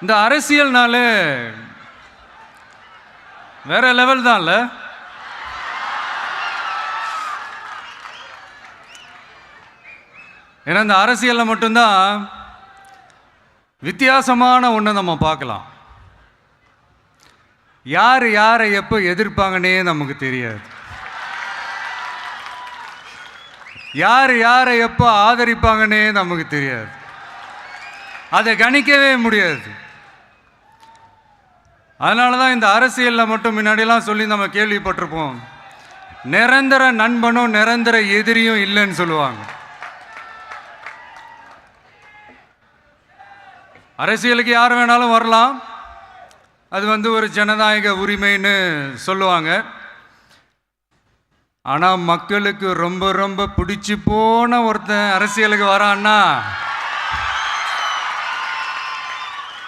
இந்த அரசியல்னாலே வேற லெவல் தான்ல. ஏன்னா இந்த அரசியலில் மட்டும்தான் வித்தியாசமான ஒன்றை நம்ம பார்க்கலாம். யார் யாரை எப்போ எதிர்ப்பாங்கன்னே நமக்கு தெரியாது. யார் யாரை எப்போ ஆதரிப்பாங்கன்னே நமக்கு தெரியாது. அதை கணிக்கவே முடியாது. அதனால தான் இந்த அரசியலில் மட்டும் முன்னாடிலாம் சொல்லி நம்ம கேள்விப்பட்டிருப்போம், நிரந்தர நண்பனும் நிரந்தர எதிரியும் இல்லைன்னு சொல்லுவாங்க. அரசியலுக்கு யார் வேணாலும் வரலாம், அது ஒரு ஜனநாயக உரிமைன்னு சொல்லுவாங்க. ஆனால் மக்களுக்கு ரொம்ப ரொம்ப பிடிச்சி போன ஒருத்தன் அரசியலுக்கு வரான்னா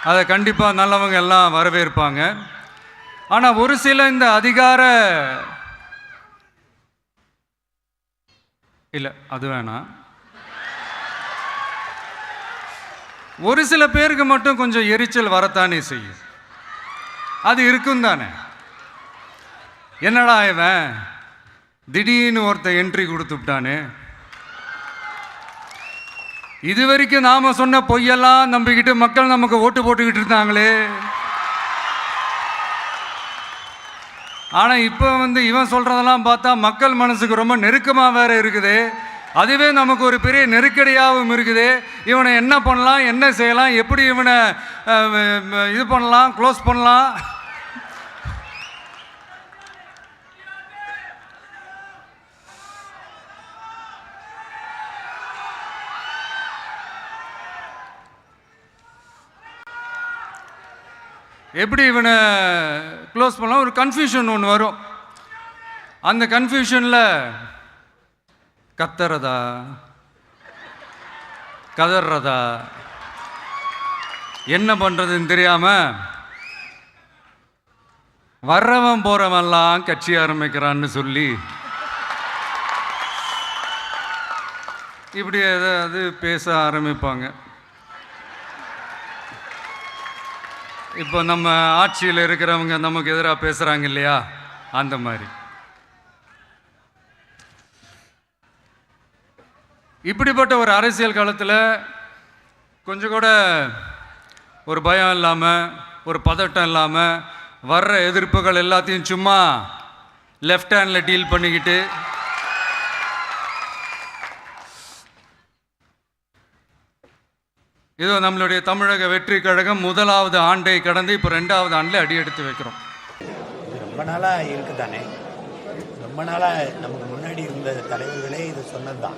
அதை கண்டிப்பாக நல்லவங்க எல்லாம் வரவேற்பாங்க. ஆனால் ஒரு சில இந்த அதிகார இல்லை அது வேணாம், ஒரு சில பேருக்கு மட்டும் கொஞ்சம் எரிச்சல் வரத்தானே செய்யும். அது இருக்கும் தானே. என்னடா இவன் திடீர்னு ஒருத்தன் என்ட்ரி கொடுத்துட்டானே, இது வரைக்கும் நாம சொன்ன பொய்யெல்லாம் நம்பிக்கிட்டு மக்கள் நமக்கு ஓட்டு போட்டுக்கிட்டு இருந்தாங்களே, ஆனால் இப்போ இவன் சொல்றதெல்லாம் பார்த்தா மக்கள் மனசுக்கு ரொம்ப நெருக்கமாக வேற இருக்குது. அதுவே நமக்கு ஒரு பெரிய நெருக்கடியாகவும் இருக்குது. இவனை என்ன பண்ணலாம், என்ன செய்யலாம், எப்படி இவனை இது பண்ணலாம், க்ளோஸ் பண்ணலாம். எப்படி இவனை க்ளோஸ் பண்ணலாம், ஒரு கன்ஃபியூஷன் ஒன்று வரும். அந்த கன்ஃபியூஷனில் கத்துறதா கதறதா என்ன பண்ணுறதுன்னு தெரியாமல் வர்றவன் போகிறவன்லாம் கட்சி ஆரம்பிக்கிறான்னு சொல்லி இப்படி ஏதாவது பேச ஆரம்பிப்பாங்க. இப்போ நம்ம ஆட்சியில் இருக்கிறவங்க நமக்கு எதிராக பேசுகிறாங்க இல்லையா, அந்த மாதிரி. இப்படிப்பட்ட ஒரு அரசியல் காலத்தில் கொஞ்சம் கூட ஒரு பயம் இல்லாமல், ஒரு பதட்டம் இல்லாமல், வர்ற எதிர்ப்புகள் எல்லாத்தையும் சும்மா லெஃப்ட் ஹேண்டில் டீல் பண்ணிக்கிட்டு இதோ நம்மளுடைய தமிழக வெற்றி கழகம் முதலாவது ஆண்டை கடந்து இப்போ 2வது ஆண்டில் அடி எடுத்து வைக்கிறோம். ரொம்ப நாளாக இருக்குதானே, ரொம்ப நாளாக நமக்கு முன்னாடி இருந்த தலைவர்களே இது சொன்னது தான்.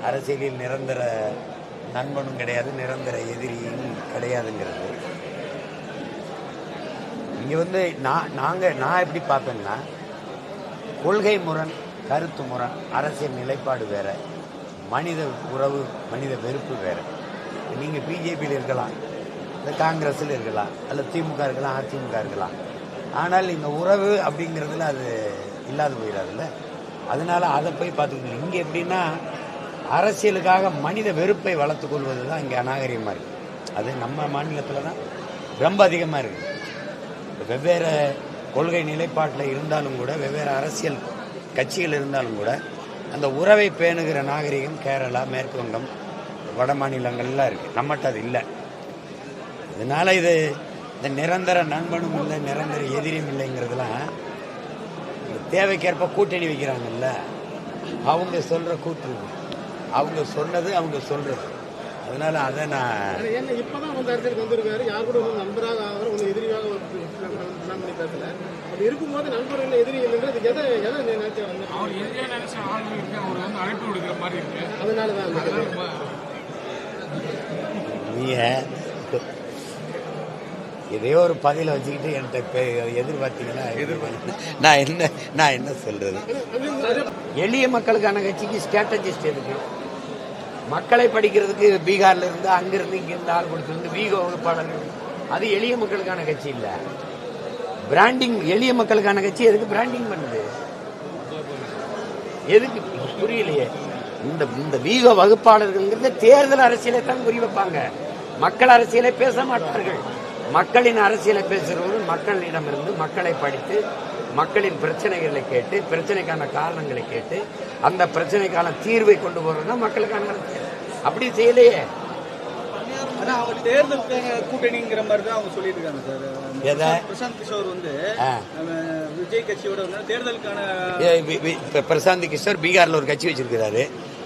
அரசியலில் நிரந்தர நண்பனும் கிடையாது, நிரந்தர எதிரியும் கிடையாதுங்கிறது. இங்கே நான் எப்படி பார்ப்பேன்னா, கொள்கை முரண், கருத்து முரண், அரசியல் நிலைப்பாடு வேற, மனித உறவு, மனித வெறுப்பு வேற. நீங்கள் பிஜேபியில் இருக்கலாம், இல்லை காங்கிரஸில் இருக்கலாம், அல்ல திமுக இருக்கலாம், அதிமுக இருக்கலாம். ஆனால் இந்த உறவு அப்படிங்கிறதுல அது இல்லாது போயிடாதுல்ல. அதனால அதை போய் பார்த்துக்கணும். இங்கே எப்படின்னா, அரசியலுக்காக மனித வெறுப்பை வளர்த்து கொள்வது தான் இங்கே அநாகரிகமாக இருக்குது. அது நம்ம மாநிலத்தில் தான் ரொம்ப அதிகமாக இருக்குது. வெவ்வேறு கொள்கை நிலைப்பாட்டில் இருந்தாலும் கூட, வெவ்வேறு அரசியல் கட்சிகள் இருந்தாலும் கூட, அந்த உறவை பேணுகிற நாகரிகம் கேரளா, மேற்கு வங்கம், வட மாநிலங்கள்லாம் இருக்குது. நம்மகிட்ட அது இல்லை. இதனால் இந்த நிரந்தர நண்பனும் இல்லை, நிரந்தர எதிரியும் இல்லைங்கிறதுலாம் தேவைக்கேற்ப கூட்டணி வைக்கிறாங்கல்ல, அவங்க சொல்கிற கூட்டு, அவங்க சொன்னது, அவங்க சொல்கிறது. அதனால அதை நான் இப்போதான் அரசியலுக்கு வந்திருக்காரு, யார் கூட ஒரு நண்பராக ஆகிற ஒரு எதிரியாக பண்ணி பேசல. அப்படி இருக்கும்போது நண்பர்கள் எதிரி இல்லைன்றது எதை நினைச்சு அவர் எதிரியாக நினைச்ச ஆளுநருக்கு அவர் அழைப்பு கொடுக்குற மாதிரி இருக்கு. அதனால தான் இதே ஒரு பதில வச்சுக்கிட்டு என்கிட்ட எதிர்பார்த்தீங்கன்னா நான் என்ன சொல்றது? எளிய மக்களுக்கான கட்சிக்கு ஸ்ட்ராட்டஜிஸ்ட் எதுக்கு? மக்களை படிக்கிறதுக்கு பீகார்ல இருந்து அங்கிருந்து இங்கிருந்து ஆள் கொடுத்துருந்து வீக வகுப்பாளர்கள், அது எளிய மக்களுக்கான கட்சி இல்ல. பிராண்டிங், எளிய மக்களுக்கான கட்சி எதுக்கு பிராண்டிங் பண்ணுது? எதுக்கு புரியலையே. இந்த வீக வகுப்பாளர்கள் தேர்தல் அரசியலை தான் குறி வைப்பாங்க, மக்கள் அரசியலை பேச மாட்டார்கள். மக்களின் அரசியலை பேசுறவர்கள் மக்களிடமிருந்து மக்களை படித்து மக்களின் பிரச்சனைகளை கேட்டு பிரச்சனைக்கான காரணங்களை கேட்டு அந்த பிரச்சனைக்கான தீர்வை கொண்டு போறதுன்னா மக்களுக்கான அரசியல். அப்படி செய்யலையே. ஆனா அவங்க தேர்தல் கூட்டணிங்கிற மாதிரி தான் அவங்க சொல்லியிருக்காங்க சார். பிரசாந்த் கிஷோர் வந்து விஜய் கட்சியோட தேர்தலுக்கான பிரசாந்த் கிஷோர் பீகார்ல ஒரு கட்சி வச்சிருக்கிறாரு.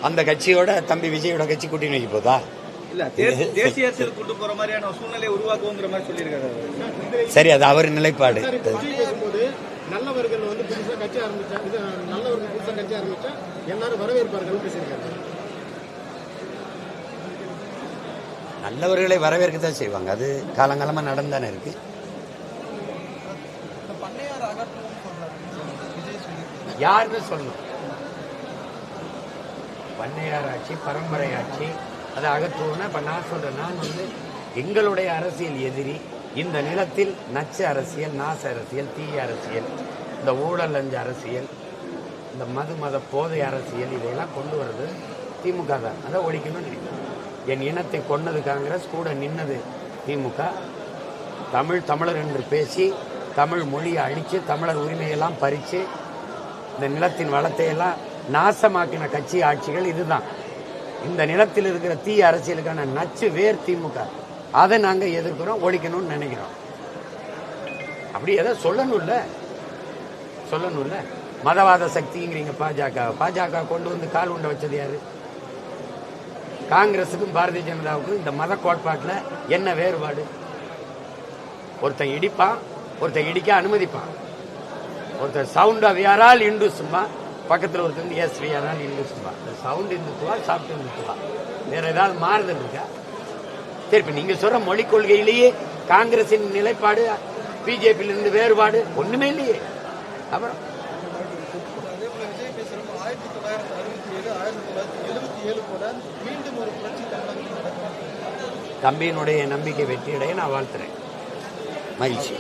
அந்த கட்சியோட தம்பி விஜயோட கட்சி கூட்டணி வைக்க போதா? இல்ல தேசிய அரசியல் கொண்டு போற மாதிரியான சூழ்நிலையை உருவாக்குவோங்கிற மாதிரி சொல்லியிருக்காரு. சரி, அது அவர் நிலைப்பாடு. நல்லவர்கள் வந்து புதுசா கட்சி ஆரம்பிச்சா நல்லவர்கள் புதுசா கட்சி ஆரம்பிச்சா எல்லாரும் வரவேற்பார்கள் பேசியிருக்காரு. நல்லவர்களை வரவேற்கத்தான் செய்வாங்க. அது காலங்காலமா நடந்தானே இருக்கு. யாருன்னு சொல்லணும்? பண்ணையார் ஆட்சி, பரம்பரை ஆட்சி, அதை அகற்றுவோம்னா இப்ப நான் சொல்றேன். நான் வந்து எங்களுடைய அரசியல் எதிரி இந்த நிலத்தில் நச்சு அரசியல், நாச அரசியல், தீய அரசியல், இந்த ஊழல் லஞ்ச அரசியல், இந்த மத போதை அரசியல், இதையெல்லாம் கொண்டு வர்றது திமுக தான். அதை ஒழிக்கணும்னு நினைக்கிறேன். என் இனத்தை கொன்னது காங்கிரஸ், கூட நின்னது திமுக. தமிழர் என்று பேசி தமிழ் மொழியை அழித்து தமிழர் உரிமையெல்லாம் பறித்து இந்த நிலத்தின் வளத்தை எல்லாம் நாசமாக்கின கட்சி ஆட்சிகள் இதுதான். இந்த நிலத்தில் இருக்கிற தீய அரசியலுக்கான நச்சு வேர் திமுக. அதை நாங்கள் எதிர்க்கிறோம், ஒழிக்கணும்னு நினைக்கிறோம். அப்படி எதை சொல்லணும்ல. மதவாத சக்திங்கிறீங்க பாஜக கொண்டு வந்து கால் உண்ட வச்சது யாரு? காங்கிரஸுக்கும் பாரதிய ஜனதாவுக்கும் இந்த மத கோட்பாட்டில் என்ன வேறுபாடு? ஒருத்தன் இடிப்பான், ஒருத்தன் இடிக்க அனுமதிப்பான். ஒருத்தர் சவுண்ட் ஆஃப் யாரால் இந்துசுமா, பக்கத்தில் ஒருத்தர் எஸ் யாரால் இந்துசுமா. சவுண்ட் இந்துத்துவா, சாப்பிட்டு இந்துத்துவா, வேற ஏதாவது மாறுதல் இருக்கா? சரி, இப்ப நீங்க சொல்ற மொழிக் கொள்கையிலேயே காங்கிரசின் நிலைப்பாடு பிஜேபியிலிருந்து வேறுபாடு ஒண்ணுமே இல்லையே. அப்புறம் தம்பியினுடைய நம்பிக்கை வெற்றியடைய நான் வாழ்த்துறேன். மகிழ்ச்சி.